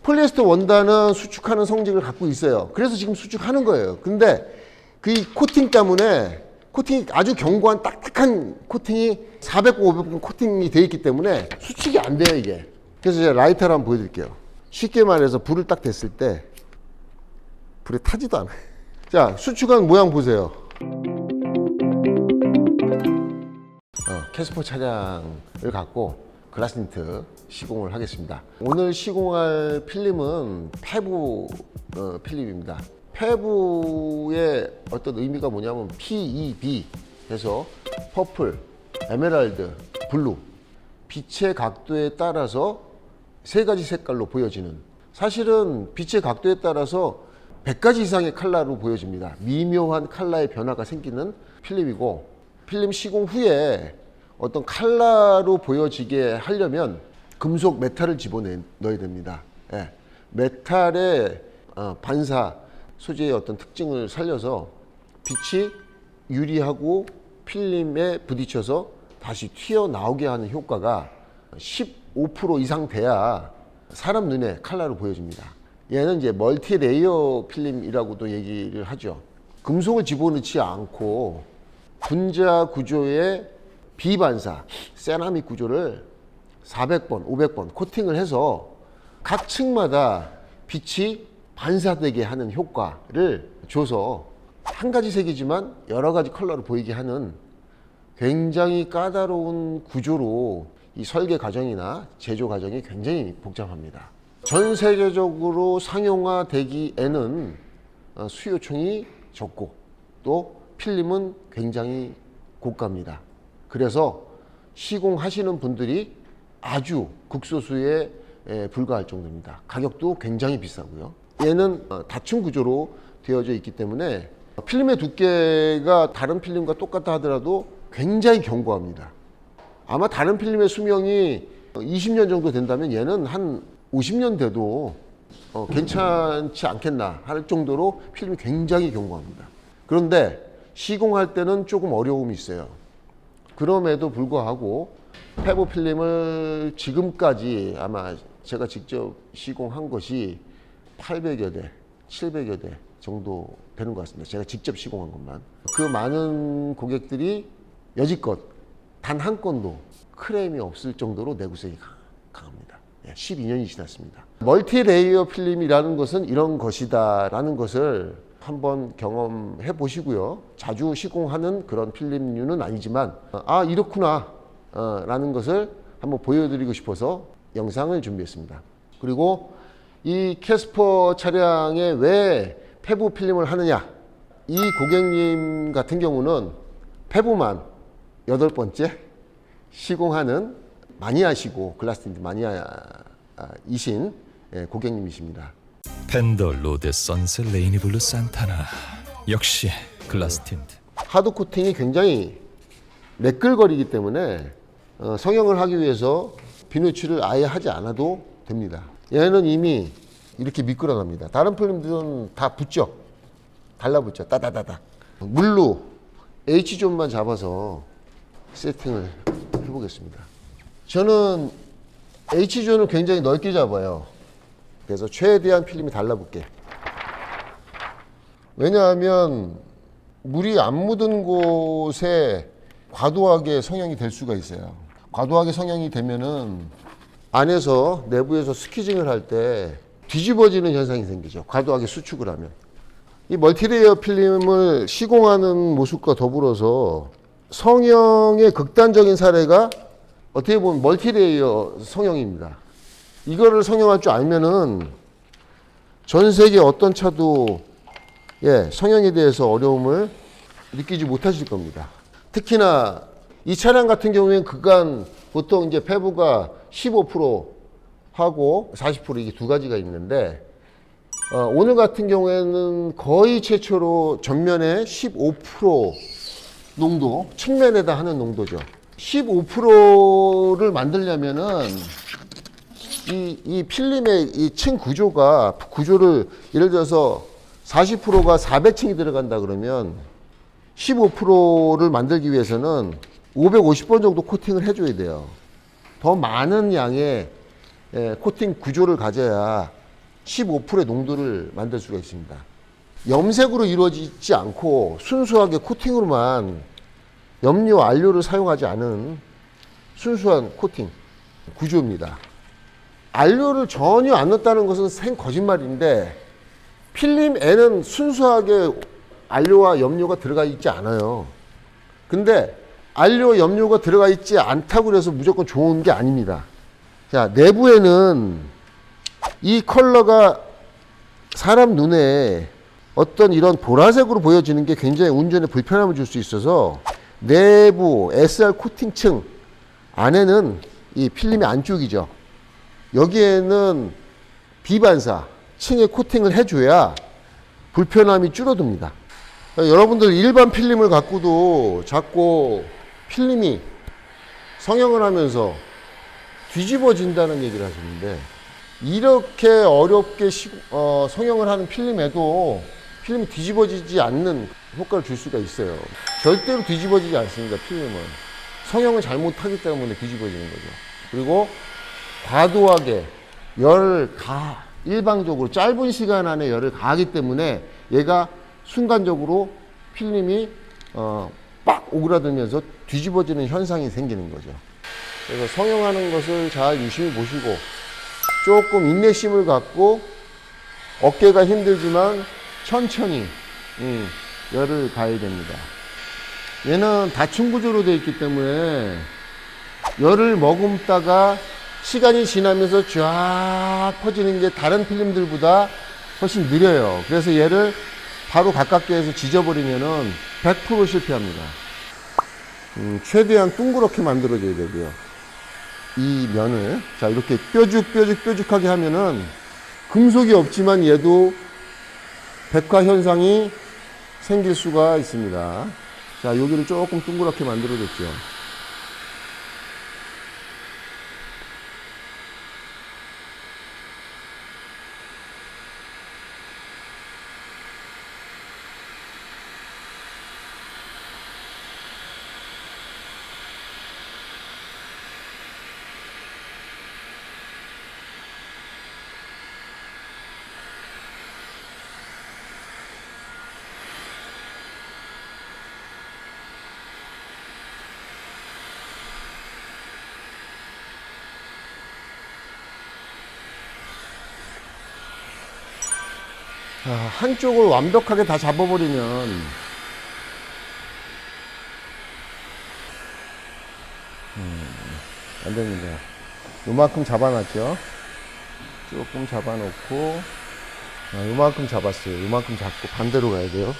폴리에스터 원단은 수축하는 성질을 갖고 있어요. 그래서 지금 수축하는 거예요. 근데 그 코팅 때문에 코팅이 아주 견고한 딱딱한 코팅이 400번, 500번 코팅이 되어 있기 때문에 수축이 안 돼요, 이게. 그래서 제가 라이터를 한번 보여드릴게요. 쉽게 말해서 불을 딱 댔을 때 불에 타지도 않아요. 자, 수축한 모양 보세요. 캐스퍼 차량을 갖고 글라스니트 시공을 하겠습니다. 오늘 시공할 필름은 페부 필름입니다. 페부의 어떤 의미가 뭐냐면 PEB 해서 퍼플, 에메랄드, 블루, 빛의 각도에 따라서 세 가지 색깔로 보여지는, 사실은 빛의 각도에 따라서 100가지 이상의 컬러로 보여집니다. 미묘한 컬러의 변화가 생기는 필름이고, 필름 시공 후에 어떤 컬러로 보여지게 하려면 금속 메탈을 집어넣어야 됩니다. 예. 메탈의 반사 소재의 어떤 특징을 살려서 빛이 유리하고 필름에 부딪혀서 다시 튀어나오게 하는 효과가 15% 이상 돼야 사람 눈에 컬러로 보여집니다. 얘는 이제 멀티 레이어 필름이라고도 얘기를 하죠. 금속을 집어넣지 않고 분자 구조의 비반사 세라믹 구조를 400번, 500번 코팅을 해서 각 층마다 빛이 반사되게 하는 효과를 줘서 한 가지 색이지만 여러 가지 컬러로 보이게 하는 굉장히 까다로운 구조로 이 설계 과정이나 제조 과정이 굉장히 복잡합니다. 전 세계적으로 상용화되기에는 수요층이 적고 또 필름은 굉장히 고가입니다. 그래서 시공하시는 분들이 아주 극소수에 불과할 정도입니다. 가격도 굉장히 비싸고요. 얘는 다층 구조로 되어져 있기 때문에 필름의 두께가 다른 필름과 똑같다 하더라도 굉장히 견고합니다. 아마 다른 필름의 수명이 20년 정도 된다면 얘는 한 50년 돼도 괜찮지 않겠나 할 정도로 필름이 굉장히 견고합니다. 그런데 시공할 때는 조금 어려움이 있어요. 그럼에도 불구하고 페부 필름을 지금까지 아마 제가 직접 시공한 것이 800여 대, 700여 대 정도 되는 것 같습니다. 제가 직접 시공한 것만. 그 많은 고객들이 여지껏 단 한 건도 크레임이 없을 정도로 내구성이 강합니다. 12년이 지났습니다. 멀티 레이어 필름이라는 것은 이런 것이다 라는 것을 한번 경험해 보시고요. 자주 시공하는 그런 필름류는 아니지만 아 이렇구나 라는 것을 한번 보여드리고 싶어서 영상을 준비했습니다. 그리고 이 캐스퍼 차량에 왜 페부 필름을 하느냐, 이 고객님 같은 경우는 페부만 8번째 시공하는 마니아시고 글라스틴트 마니아이신 고객님이십니다. 펜더 로드 선셋 레이니블루 산타나 역시 글라스 틴트. 하드 코팅이 굉장히 매끌거리기 때문에 성형을 하기 위해서 비누칠을 아예 하지 않아도 됩니다. 얘는 이미 이렇게 미끄러납니다. 다른 필름들은 다 붙죠. 달라붙죠. 따다다닥. 물로 H존만 잡아서 세팅을 해보겠습니다. 저는 H존을 굉장히 넓게 잡아요. 그래서 최대한 필름이 달라붙게. 왜냐하면 물이 안 묻은 곳에 과도하게 성형이 될 수가 있어요. 과도하게 성형이 되면은 안에서 내부에서 스퀴징을 할 때 뒤집어지는 현상이 생기죠. 과도하게 수축을 하면. 이 멀티레이어 필름을 시공하는 모습과 더불어서 성형의 극단적인 사례가 어떻게 보면 멀티레이어 성형입니다. 이거를 성형할 줄 알면은 전 세계 어떤 차도 성형에 대해서 어려움을 느끼지 못하실 겁니다. 특히나 이 차량 같은 경우에는 그간 보통 이제 페부가 15% 하고 40% 이게 두 가지가 있는데 오늘 같은 경우에는 거의 최초로 전면에 15% 농도, 측면에다 하는 농도죠. 15%를 만들려면은 이 필름의 이 층 구조를 예를 들어서 40%가 400층이 들어간다 그러면 15%를 만들기 위해서는 550번 정도 코팅을 해줘야 돼요. 더 많은 양의 코팅 구조를 가져야 15%의 농도를 만들 수가 있습니다. 염색으로 이루어지지 않고 순수하게 코팅으로만 염료, 안료를 사용하지 않은 순수한 코팅 구조입니다. 안료를 전혀 안 넣었다는 것은 생 거짓말인데 필름에는 순수하게 안료와 염료가 들어가 있지 않아요. 근데 안료, 염료가 들어가 있지 않다고 해서 무조건 좋은 게 아닙니다. 자, 내부에는 이 컬러가 사람 눈에 어떤 이런 보라색으로 보여지는 게 굉장히 운전에 불편함을 줄 수 있어서 내부 SR 코팅층 안에는 이 필름이 안쪽이죠. 여기에는 비반사 층에 코팅을 해줘야 불편함이 줄어듭니다. 여러분들 일반 필름을 갖고도 자꾸 필름이 성형을 하면서 뒤집어진다는 얘기를 하시는데 이렇게 어렵게 성형을 하는 필름에도 필름이 뒤집어지지 않는 효과를 줄 수가 있어요. 절대로 뒤집어지지 않습니다. 필름은 성형을 잘못하기 때문에 뒤집어지는 거죠. 그리고 과도하게 일방적으로 짧은 시간 안에 열을 가하기 때문에 얘가 순간적으로 필름이 빡 오그라들면서 뒤집어지는 현상이 생기는 거죠. 그래서 성형하는 것을 잘 유심히 보시고 조금 인내심을 갖고 어깨가 힘들지만 천천히 열을 가해야 됩니다. 얘는 다층 구조로 되어 있기 때문에 열을 머금다가 시간이 지나면서 쫙 퍼지는 게 다른 필름들보다 훨씬 느려요. 그래서 얘를 바로 가깝게 해서 지져버리면은 100% 실패합니다. 최대한 둥그렇게 만들어줘야 되고요. 이 면을 자 이렇게 뾰족하게 하면은 금속이 없지만 얘도 백화 현상이 생길 수가 있습니다. 자 여기를 조금 둥그렇게 만들어줬죠. 한쪽을 완벽하게 다 잡아버리면 안 됩니다. 요만큼 잡아놨죠. 조금 잡아놓고 요만큼 잡았어요. 요만큼 잡고 반대로 가야 돼요.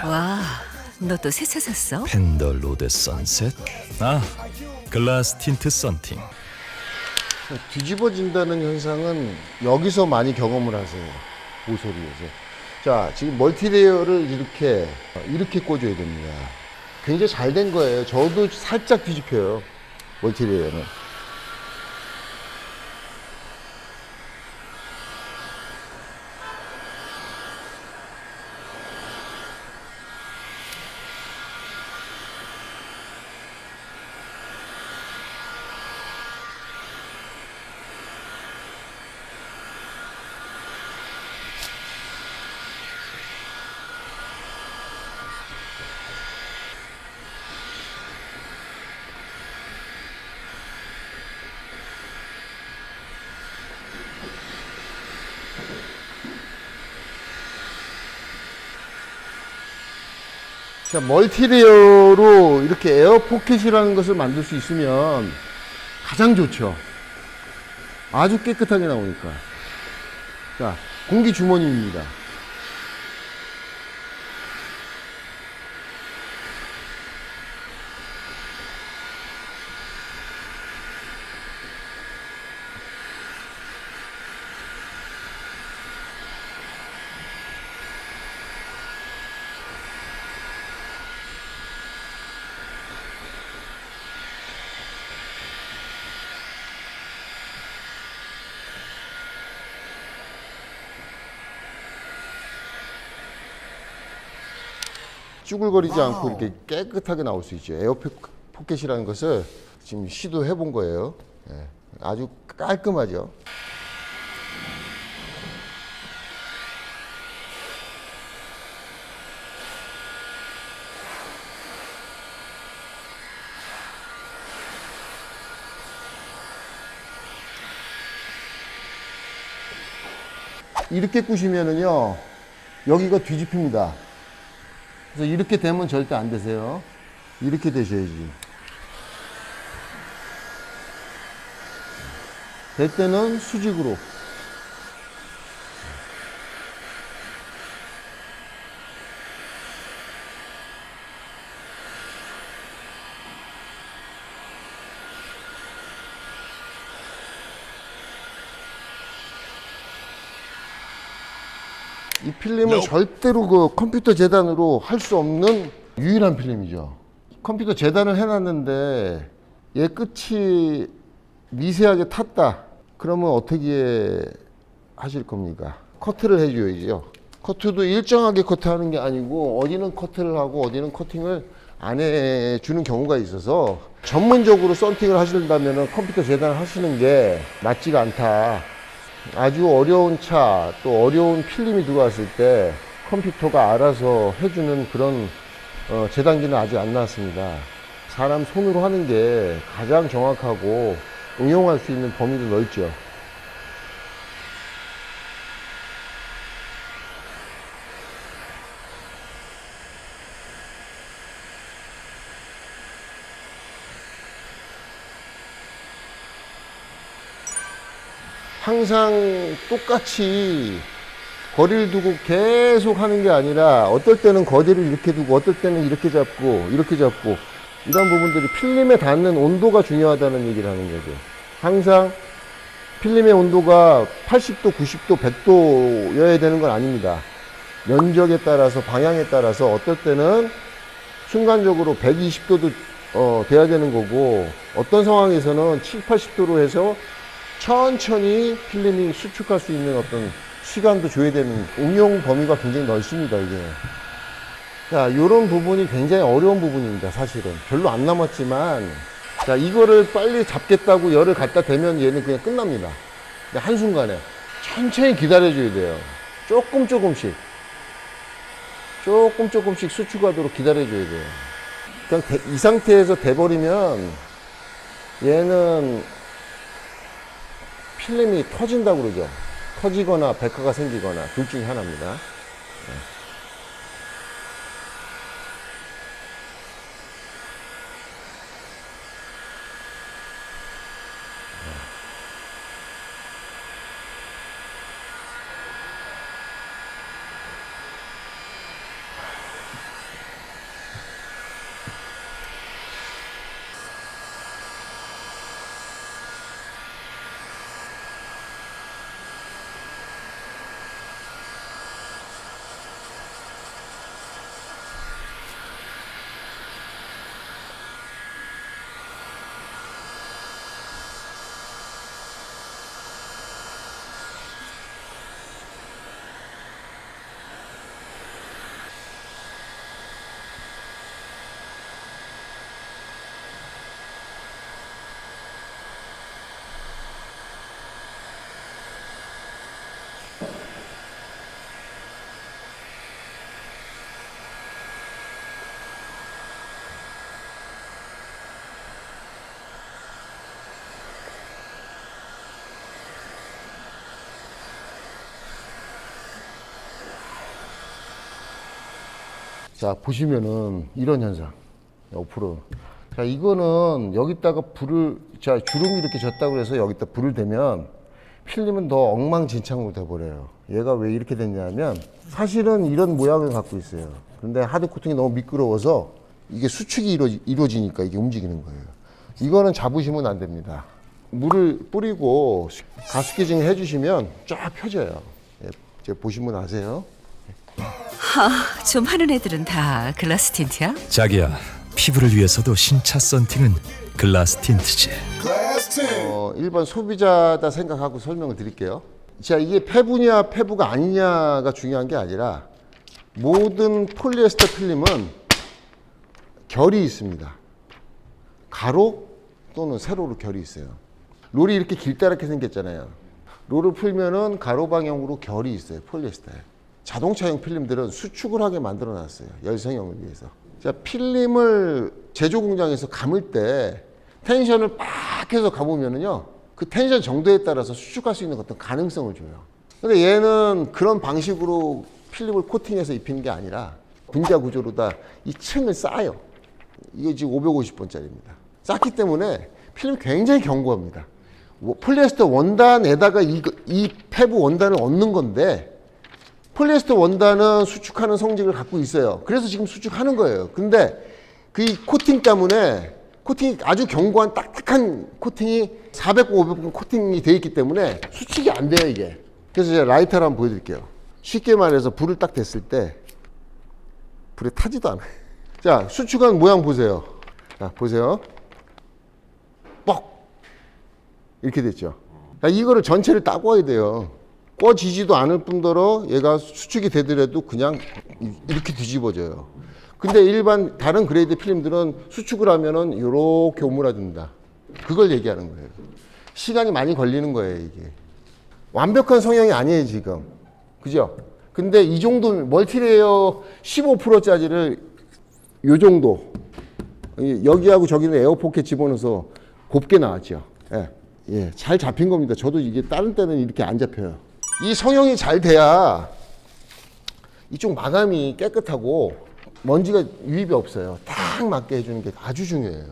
와, 너 또 새 차 샀어? 펜더 로데 선셋. 글라스 틴트 썬팅. 뒤집어진다는 현상은 여기서 많이 경험을 하세요. 모서리에서. 자, 지금 멀티레이어를 이렇게 꽂아야 됩니다. 굉장히 잘 된 거예요. 저도 살짝 뒤집혀요. 멀티레이어는. 자, 멀티레이어로 이렇게 에어 포켓이라는 것을 만들 수 있으면 가장 좋죠. 아주 깨끗하게 나오니까. 자, 공기 주머니입니다. 쭈글거리지 않고 이렇게 깨끗하게 나올 수 있죠. 에어 포켓이라는 것을 지금 시도해 본 거예요. 예, 아주 깔끔하죠. 이렇게 꾸시면은요, 여기가 뒤집힙니다. 그래서 이렇게 되면 절대 안 되세요. 이렇게 되셔야지. 될 때는 수직으로. 이 필름은 절대로 그 컴퓨터 재단으로 할 수 없는 유일한 필름이죠. 컴퓨터 재단을 해놨는데 얘 끝이 미세하게 탔다. 그러면 어떻게 하실 겁니까? 커트를 해줘야죠. 커트도 일정하게 커트하는 게 아니고 어디는 커트를 하고 어디는 커팅을 안 해주는 경우가 있어서 전문적으로 썬팅을 하신다면 컴퓨터 재단을 하시는 게 맞지가 않다. 아주 어려운 차, 또 어려운 필름이 들어왔을 때 컴퓨터가 알아서 해주는 그런 재단기는 아직 안 나왔습니다. 사람 손으로 하는 게 가장 정확하고 응용할 수 있는 범위도 넓죠. 항상 똑같이 거리를 두고 계속 하는 게 아니라 어떨 때는 거리를 이렇게 두고 어떨 때는 이렇게 잡고 이런 부분들이 필름에 닿는 온도가 중요하다는 얘기를 하는 거죠. 항상 필름의 온도가 80도, 90도, 100도여야 되는 건 아닙니다. 면적에 따라서 방향에 따라서 어떨 때는 순간적으로 120도도 돼야 되는 거고 어떤 상황에서는 7, 80도로 해서 천천히 필름이 수축할 수 있는 어떤 시간도 줘야 되는 응용 범위가 굉장히 넓습니다, 이게. 자, 요런 부분이 굉장히 어려운 부분입니다, 사실은. 별로 안 남았지만, 자, 이거를 빨리 잡겠다고 열을 갖다 대면 얘는 그냥 끝납니다. 근데 한순간에. 천천히 기다려줘야 돼요. 조금씩 수축하도록 기다려줘야 돼요. 그냥 이 상태에서 돼버리면 얘는 필름이 터진다고 그러죠. 터지거나 백화가 생기거나 둘 중에 하나입니다. 자, 보시면은 이런 현상. 옆으로. 자, 이거는 여기다가 자, 주름이 이렇게 졌다고 해서 여기다 불을 대면 필름은 더 엉망진창으로 돼버려요. 얘가 왜 이렇게 됐냐면 사실은 이런 모양을 갖고 있어요. 근데 하드 코팅이 너무 미끄러워서 이게 수축이 이루어지니까 이게 움직이는 거예요. 이거는 잡으시면 안 됩니다. 물을 뿌리고 가스키징 해주시면 쫙 펴져요. 예, 이제 보시면 아세요. 좀 하는 애들은 다 글라스 틴트야? 자기야, 피부를 위해서도 신차 썬팅은 글라스 틴트지. 일반 소비자다 생각하고 설명을 드릴게요. 자, 이게 폐부냐 폐부가 아니냐가 중요한 게 아니라 모든 폴리에스터 필름은 결이 있습니다. 가로 또는 세로로 결이 있어요. 롤이 이렇게 길다랗게 생겼잖아요. 롤을 풀면은 가로 방향으로 결이 있어요. 폴리에스터에. 자동차용 필름들은 수축을 하게 만들어 놨어요. 열성형을 위해서. 자, 필름을 제조 공장에서 감을 때 텐션을 빡 해서 감으면은요, 그 텐션 정도에 따라서 수축할 수 있는 어떤 가능성을 줘요. 근데 얘는 그런 방식으로 필름을 코팅해서 입히는 게 아니라 분자 구조로다 이 층을 쌓아요. 이게 지금 550번짜리입니다. 쌓기 때문에 필름이 굉장히 견고합니다. 폴리에스터 원단에다가 이 폐부 원단을 얹는 건데 폴리에스터 원단은 수축하는 성질을 갖고 있어요. 그래서 지금 수축하는 거예요. 근데 그 코팅 때문에 코팅이 아주 견고한 딱딱한 코팅이 400번, 500번 코팅이 되어 있기 때문에 수축이 안 돼요, 이게. 그래서 제가 라이터를 한번 보여드릴게요. 쉽게 말해서 불을 딱 댔을 때 불에 타지도 않아요. 자, 수축한 모양 보세요. 자, 보세요. 뻑! 이렇게 됐죠. 자, 이거를 전체를 따궈야 돼요. 꺼지지도 않을 뿐더러 얘가 수축이 되더라도 그냥 이렇게 뒤집어져요. 근데 일반 다른 그레이드 필름들은 수축을 하면은 이렇게 오므라든다. 그걸 얘기하는 거예요. 시간이 많이 걸리는 거예요, 이게. 완벽한 성형이 아니에요, 지금. 그죠? 근데 이 정도 멀티레이어 15%짜리를 요 정도. 여기하고 저기는 에어포켓 집어넣어서 곱게 나왔죠. 예. 예. 잘 잡힌 겁니다. 저도 이게 다른 때는 이렇게 안 잡혀요. 이 성형이 잘 돼야 이쪽 마감이 깨끗하고 먼지가 유입이 없어요. 딱 맞게 해주는 게 아주 중요해요.